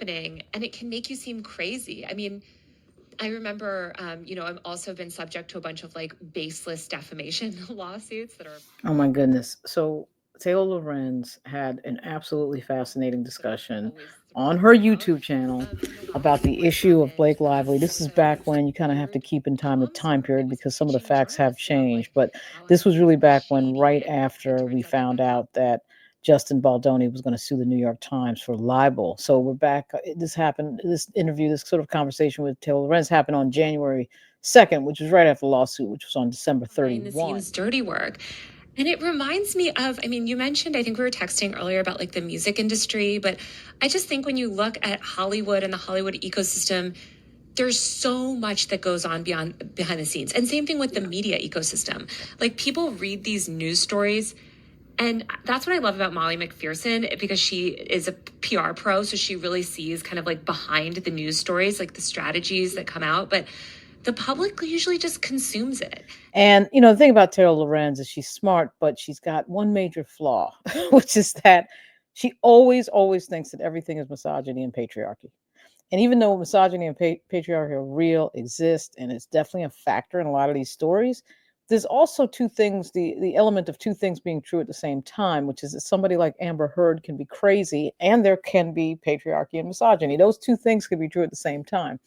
happening, and it can make you seem crazy. I mean, I remember, I've also been subject to a bunch of like baseless defamation lawsuits that are Oh my goodness. So Taylor Lorenz had an absolutely fascinating that are discussion always on surprising her about. YouTube channel And a lot about of the what issue of happened Blake Lively. This sort is of back when you kind of have to weird keep in time the comms time firm that period was because some of the impeaching facts have journalists about changed. like But how this was really everything was back when, right shady. And it after we turns out that found the out that Justin Baldoni was going to sue the New York Times for libel. So we're back. This happened, this interview, this sort of conversation with Taylor Lorenz happened on January 2nd, which was right after the lawsuit, which was on December behind the 31. scenes dirty work. And it reminds me of, I mean, you mentioned, I think we were texting earlier about like the music industry, but I just think when you look at Hollywood and the Hollywood ecosystem, there's so much that goes on behind the scenes. And same thing with the media ecosystem. Like people read these news stories, and that's what I love about Molly McPherson, because she is a PR pro. So she really sees kind of like behind the news stories, like the strategies that come out. But the public usually just consumes it. And the thing about Taylor Lorenz is she's smart, but she's got one major flaw, which is that she always thinks that everything is misogyny and patriarchy. And even though misogyny and patriarchy are real, exist, and it's definitely a factor in a lot of these stories, there's also two things, the element of two things being true at the same time, which is that somebody like Amber Heard can be crazy and there can be patriarchy and misogyny. Those two things can be true at the same time.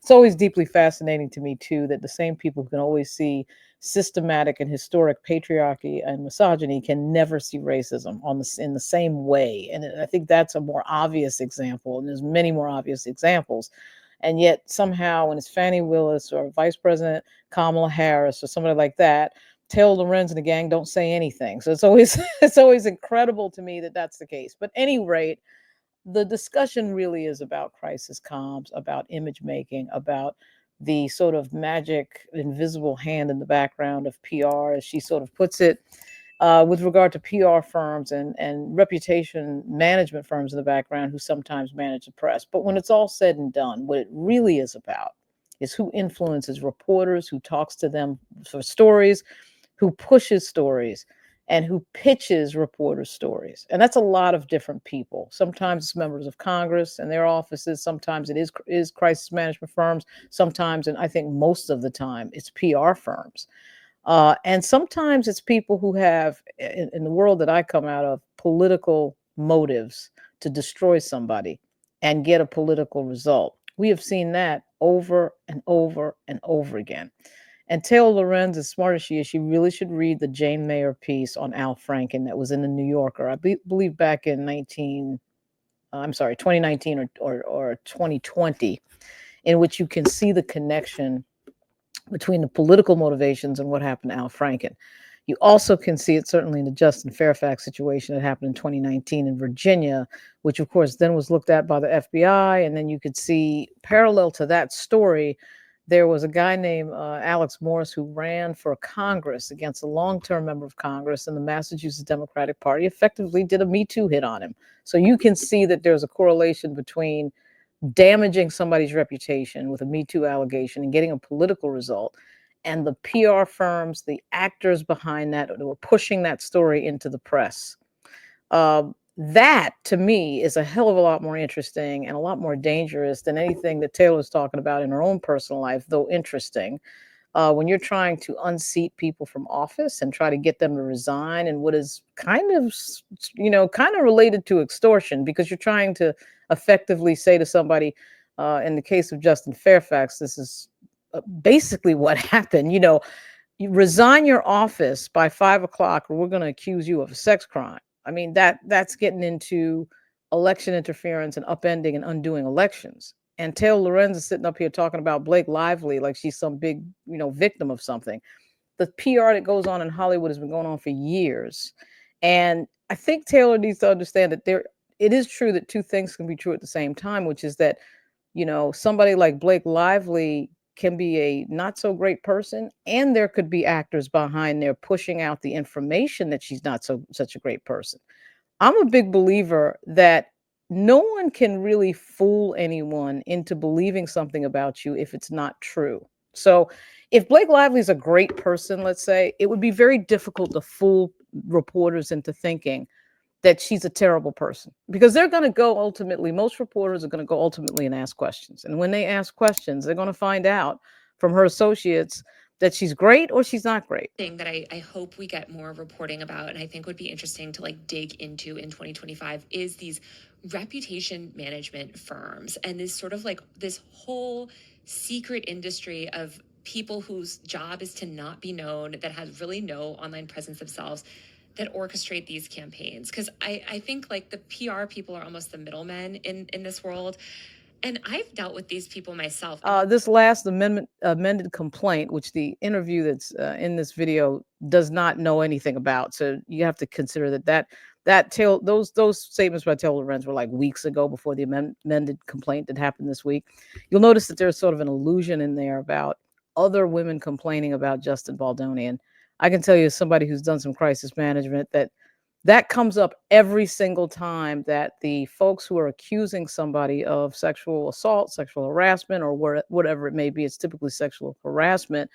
It's always deeply fascinating to me too that the same people who can always see systematic and historic patriarchy and misogyny can never see racism in the same way. And I think that's a more obvious example, and there's many more obvious examples. And yet somehow when it's Fannie Willis or Vice President Kamala Harris or somebody like that, Taylor Lorenz and the gang don't say anything. So it's always it's always incredible to me that that's the case. But at any rate, the discussion really is about crisis comms, about image making, about the sort of magic invisible hand in the background of PR, as she sort of puts it, with regard to PR firms and reputation management firms in the background who sometimes manage the press. But when it's all said and done, what it really is about is who influences reporters, who talks to them for stories, who pushes stories, and who pitches reporters' stories. And that's a lot of different people. Sometimes it's members of Congress and their offices. Sometimes it is crisis management firms. Sometimes, and I think most of the time, it's PR firms. And sometimes it's people who have, in the world that I come out of, political motives to destroy somebody and get a political result. We have seen that over and over and over again. And Taylor Lorenz, as smart as she really should read the Jane Mayer piece on Al Franken that was in the New Yorker, believe back in 2019 or 2020, in which you can see the connection between the political motivations and what happened to Al Franken. You also can see it certainly in the Justin Fairfax situation that happened in 2019 in Virginia, which of course then was looked at by the FBI. And then you could see parallel to that story, there was a guy named Alex Morris who ran for Congress against a long-term member of Congress, and the Massachusetts Democratic Party effectively did a Me Too hit on him. So you can see that there's a correlation between damaging somebody's reputation with a Me Too allegation and getting a political result, and the PR firms, the actors behind that, were pushing that story into the press. That to me is a hell of a lot more interesting and a lot more dangerous than anything that Taylor's talking about in her own personal life, though interesting. When you're trying to unseat people from office and try to get them to resign, and what is kind of related to extortion, because you're trying to effectively say to somebody, in the case of Justin Fairfax, this is basically what happened. You resign your office by 5 o'clock, or we're going to accuse you of a sex crime. I mean, that's getting into election interference and upending and undoing elections. And Taylor Lorenz is sitting up here talking about Blake Lively like she's some big, victim of something. The PR that goes on in Hollywood has been going on for years. And I think Taylor needs to understand that it is true that two things can be true at the same time, which is that, somebody like Blake Lively can be a not so great person, and there could be actors behind there pushing out the information that she's not such a great person. I'm a big believer that no one can really fool anyone into believing something about you if it's not true. So, if Blake Lively is a great person, let's say, it would be very difficult to fool reporters into thinking that she's a terrible person, because they're going to go ultimately, most reporters are going to go ultimately and ask questions. And when they ask questions, they're going to find out from her associates that she's great or she's not great. Thing that I hope we get more reporting about, and I think would be interesting to like dig into in 2025, is these reputation management firms and this sort of like this whole secret industry of people whose job is to not be known, that has really no online presence themselves, that orchestrate these campaigns. Because I think like the PR people are almost the middlemen in this world. And I've dealt with these people myself. This last amended complaint, which the interview that's in this video does not know anything about, so you have to consider those statements by Taylor Lorenz were like weeks ago, before the amended complaint that happened this week. You'll notice that there's sort of an allusion in there about other women complaining about Justin Baldoni, and I can tell you, as somebody who's done some crisis management, that comes up every single time that the folks who are accusing somebody of sexual assault, sexual harassment, or whatever it may be, it's typically sexual harassment,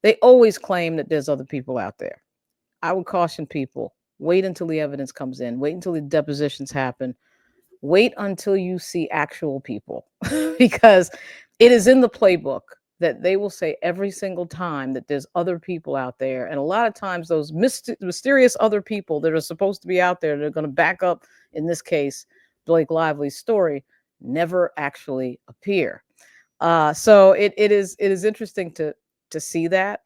they always claim that there's other people out there. I would caution people, wait until the evidence comes in, wait until the depositions happen, wait until you see actual people, because it is in the playbook that they will say every single time that there's other people out there. And a lot of times those mysterious other people that are supposed to be out there, that are going to back up, in this case, Blake Lively's story, never actually appear. So it is interesting to see that.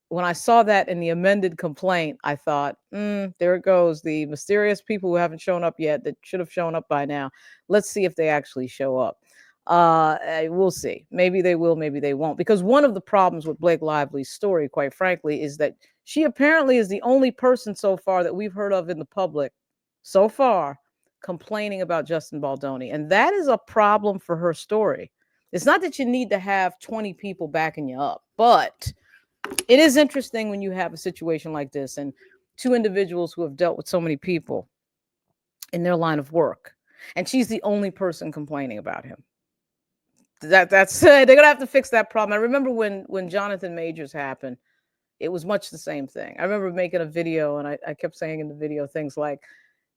When I saw that in the amended complaint, I thought, there it goes. The mysterious people who haven't shown up yet, that should have shown up by now. Let's see if they actually show up. We'll see. Maybe they will, maybe they won't. Because one of the problems with Blake Lively's story, quite frankly, is that she apparently is the only person so far that we've heard of in the public so far complaining about Justin Baldoni. And that is a problem for her story. It's not that you need to have 20 people backing you up, but it is interesting when you have a situation like this and two individuals who have dealt with so many people in their line of work, and she's the only person complaining about him. That's they're gonna have to fix that problem. I remember when Jonathan Majors happened, it was much the same thing. I remember making a video, and I kept saying in the video things like,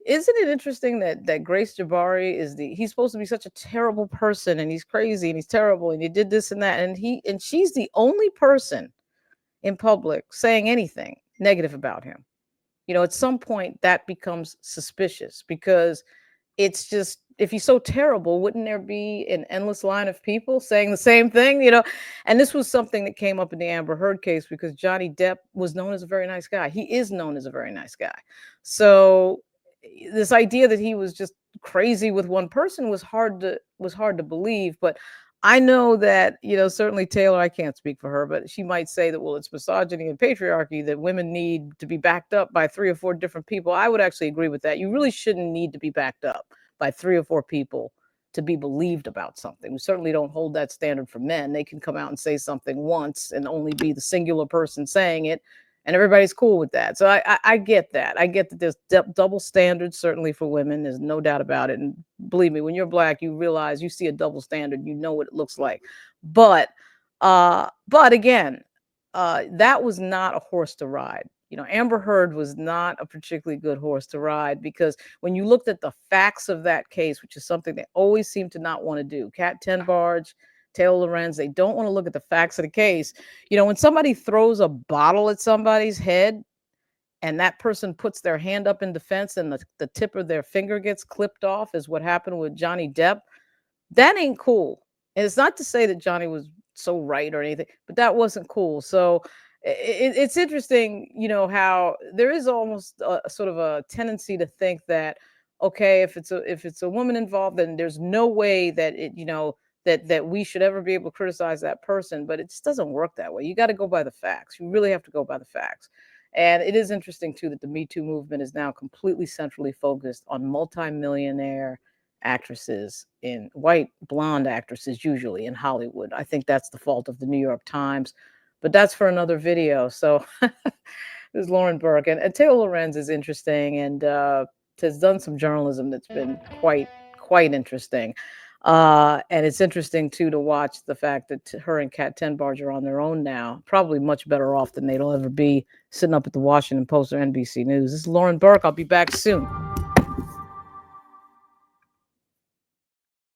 isn't it interesting that Grace Jabari he's supposed to be such a terrible person, and he's crazy and he's terrible and he did this and that, and she's the only person in public saying anything negative about him. At some point that becomes suspicious, because it's just, if he's so terrible, wouldn't there be an endless line of people saying the same thing? And this was something that came up in the Amber Heard case, because Johnny Depp was known as a very nice guy. He is known as a very nice guy. So this idea that he was just crazy with one person was hard to believe. But I know that, certainly Taylor, I can't speak for her, but she might say that, well, it's misogyny and patriarchy, that women need to be backed up by 3 or 4 different people. I would actually agree with that. You really shouldn't need to be backed up by 3 or 4 people to be believed about something. We certainly don't hold that standard for men. They can come out and say something once and only be the singular person saying it, and everybody's cool with that. So I get that. I get that there's double standards, certainly for women. There's no doubt about it. And believe me, when you're Black, you realize, you see a double standard, you know what it looks like. But again, that was not a horse to ride. Amber Heard was not a particularly good horse to ride, because when you looked at the facts of that case, which is something they always seem to not want to do, Kat Tenbarge, Taylor Lorenz, they don't want to look at the facts of the case. When somebody throws a bottle at somebody's head and that person puts their hand up in defense and the tip of their finger gets clipped off, is what happened with Johnny Depp, that ain't cool. And it's not to say that Johnny was so right or anything, but that wasn't cool. So it's interesting, how there is almost a sort of a tendency to think that, okay, if it's a woman involved, then there's no way that that we should ever be able to criticize that person. But it just doesn't work that way. You got to go by the facts. You really have to go by the facts. And it is interesting too that the Me Too movement is now completely centrally focused on multimillionaire actresses, in white blonde actresses, usually in Hollywood. I think that's the fault of the New York Times, but that's for another video. So this is Lauren Burke, and Taylor Lorenz is interesting, and has done some journalism that's been quite interesting. And it's interesting too to watch the fact that her and Kat Tenbarge are on their own now, probably much better off than they'll ever be sitting up at the Washington Post or NBC News. This is Lauren Burke. I'll be back soon.